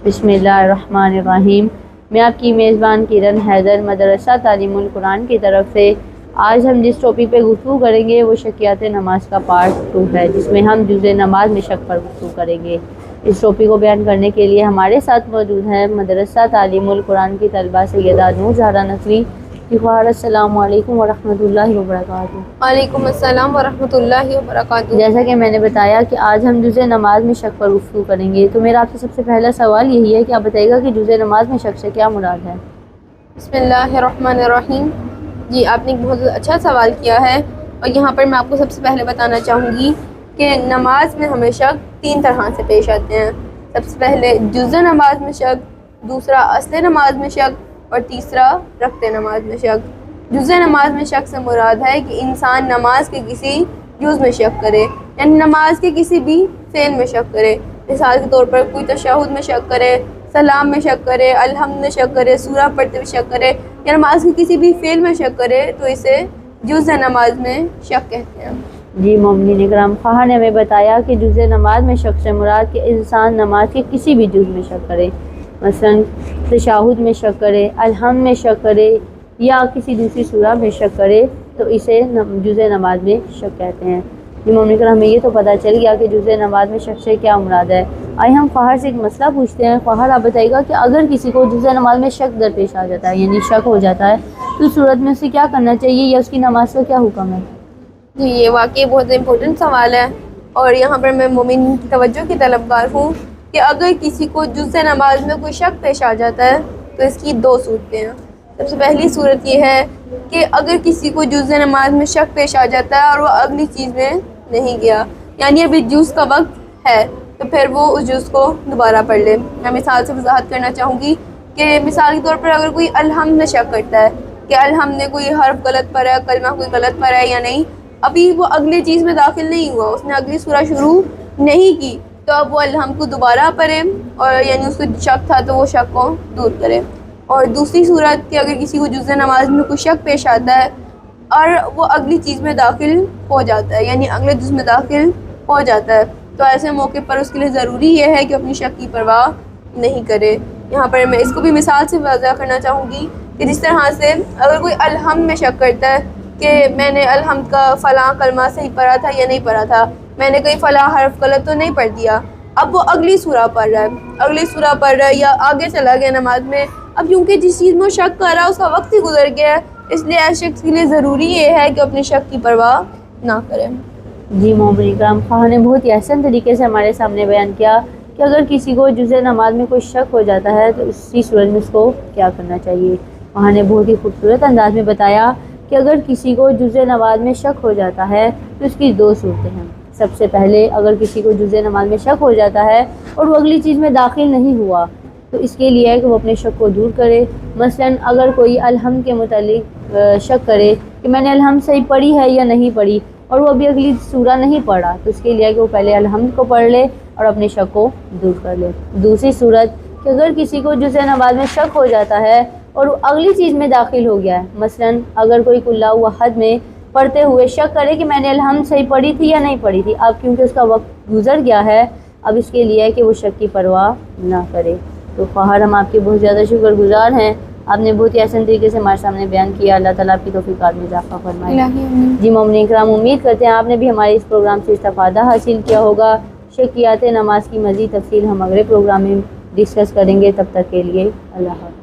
बिस्मिल्लाहिर्रहमानिर्रहीम। मैं आपकी मेज़बान किरण हैदर मदरसा तालीमुल कुरान की तरफ से आज हम जिस टॉपिक पे गुफ्तगू करेंगे वो शकियात नमाज का पार्ट 2 है, जिसमें हम जुज़े नमाज में शक पर गुफ्तगू करेंगे। इस टॉपिक को बयान करने के लिए हमारे साथ मौजूद हैं मदरसा तालीमुल कुरान की तलबा सैयदा नूर ज़हरा नकवी। अस्सलामु अलैकुम व रहमतुल्लाहि व बरकातुहू। वालेकुम अस्सलाम व रहमतुल्लाहि व बरकातुहू। जैसा कि मैंने बताया कि आज हम जुज़े नमाज में शक पर गुफ्तगू करेंगे, तो मेरा आपसे सबसे पहला सवाल यही है कि आप बताइएगा कि जुज़े नमाज में शक से क्या मुराद है। बिस्मिल्लाहिर्रहमानिर्रहीम। जी, आपने एक बहुत अच्छा सवाल किया है और यहाँ पर मैं आपको सबसे पहले बताना चाहूँगी कि नमाज में हमें शक 3 तरह से पेश आते हैं। सबसे पहले जुज़े नमाज में शक, दूसरा असले नमाज में शक और तीसरा रखते नमाज में शक। जुज़े नमाज में शक से मुराद है कि इंसान नमाज के किसी जुज़ में शक करे, यानी नमाज के किसी भी फ़ेल में शक करे। मिसाल के तौर पर कोई तशहुद में शक करे, सलाम में शक करे, अलहम्द में शक करे, सूरा पढ़ते हुए शक करे या नमाज के किसी भी फ़ेल में शक करे, तो इसे जुज़े नमाज में शक कहते हैं। जी मोमिनीन इकराम, ख़्वाह ने हमें बताया कि जुज़े नमाज में शक से मुराद कि इंसान नमाज के किसी भी जुज़ में शक करे, मसलन तशहुद में शक करे, अलहम्द में शक करे या किसी दूसरी सूरा में शक करे, तो इसे जुज़े नमाज में शक कहते हैं। जी मोमिनीन इकराम, हमें ये तो पता चल गया कि जुज़े नमाज में शक से क्या मुराद है। आइए हम ख़्वाह से एक मसला पूछते हैं। ख़्वाह, आप बताइएगा कि अगर किसी को जुज़े नमाज में शक दरपेश आ जाता है, यानी शक हो जाता है, तो उस सूरत में उसे क्या करना चाहिए या उसकी नमाज का क्या हुक्म है। जी, ये वाकई बहुत इम्पोर्टेंट सवाल है और यहाँ पर मैं मोमिन की तवज्जो की तलबगार हूँ कि अगर किसी को जुज़े नमाज में कोई शक पेश आ जाता है तो इसकी 2 सूरतें हैं। सबसे पहली सूरत ये है कि अगर किसी को जुज़े नमाज में शक पेश आ जाता है और वो अगली चीज़ में नहीं गया, यानी अभी जुज़ का वक्त है, तो फिर वो उस जुज़ को दोबारा पढ़ ले। मैं मिसाल से वजाहत करना चाहूँगी कि मिसाल के तौर पर अगर कोई अलहम्द में शक करता है कि अलहम्द ने कोई हर्फ गलत पढ़ा है, कलमा कोई गलत पढ़ा है या नहीं, अभी वो अगली चीज़ में दाखिल नहीं हुआ, उसने अगली सूरा शुरू नहीं की, तो अब वो अलहम्द को दोबारा पढ़े और यानी उसको शक था तो वो शक को दूर करे। और दूसरी सूरत कि अगर किसी को जुज़े नमाज में कोई शक पेश आता है और वो अगली चीज़ में दाखिल हो जाता है, यानी अगले जुज़ में दाखिल हो जाता है, तो ऐसे मौके पर उसके लिए ज़रूरी ये है कि अपनी शक की परवाह नहीं करे। यहाँ पर मैं इसको भी मिसाल से वाज़ह करना चाहूँगी कि जिस तरह से अगर कोई अलहम्द में शक करता है कि मैंने अलहम्द का फ़लाँ कलमा सही पढ़ा था या नहीं पढ़ा था, मैंने कोई फ़लाँ हर्फ गलत तो नहीं पढ़ दिया, अब वो अगली सूरा पढ़ रहा है, अगली सूरा पढ़ रहा है या आगे चला गया नमाज में, अब क्योंकि जिस चीज़ में शक कर रहा है उसका वक्त ही गुजर गया है, इसलिए ऐसे शख्स के लिए ज़रूरी ये है कि अपनी शक की परवाह ना करें। जी मोमिनीन इकराम, ख़्वाह ने बहुत ही आसान तरीके से हमारे सामने बयान किया कि अगर किसी को जुज़े नमाज में कोई शक हो जाता है तो उसी सूरत में उसको क्या करना चाहिए। ख़्वाह ने बहुत ही खूबसूरत अंदाज में बताया कि अगर किसी को जुज़े नमाज में शक हो जाता है तो उसकी 2 सूरतें हैं। सबसे पहले, अगर किसी को जुज़े नमाज में शक हो जाता है और वो अगली चीज़ में दाखिल नहीं हुआ, तो इसके लिए है कि वो अपने शक को दूर करे। मसलन अगर कोई अलहम्द के मुतालिक शक करे कि मैंने अलहम्द सही पढ़ी है या नहीं पढ़ी और वो अभी अगली सूरा नहीं पढ़ा, तो इसके लिए है कि वो पहले अलहम्द को पढ़ ले और अपने शक को दूर कर ले। दूसरी सूरत कि अगर किसी को जुज़े नमाज में शक हो जाता है और वो अगली चीज़ में दाखिल हो गया है, मसलन अगर कोई कुल्ला वहद में पढ़ते हुए शक करे कि मैंने अलहम्द सही पढ़ी थी या नहीं पढ़ी थी, अब क्योंकि उसका वक्त गुजर गया है, अब इसके लिए है कि वो शक की परवाह ना करे। तो ख़्वाह, हम आपके बहुत ज़्यादा शुक्रगुज़ार हैं, आपने बहुत ही आसान तरीके से हमारे सामने बयान किया। अल्लाह ताला आपकी तौफीक़ात में इज़ाफ़ा फरमाए। जी मोमिनीन इकराम, उम्मीद करते हैं आपने भी हमारे इस प्रोग्राम से इस्तिफ़ादा हासिल किया होगा। शकियात नमाज की मज़ीद तफ़सील हम अगले प्रोग्राम में डिस्कस करेंगे। तब तक के लिए अल्लाह हाफ़िज़।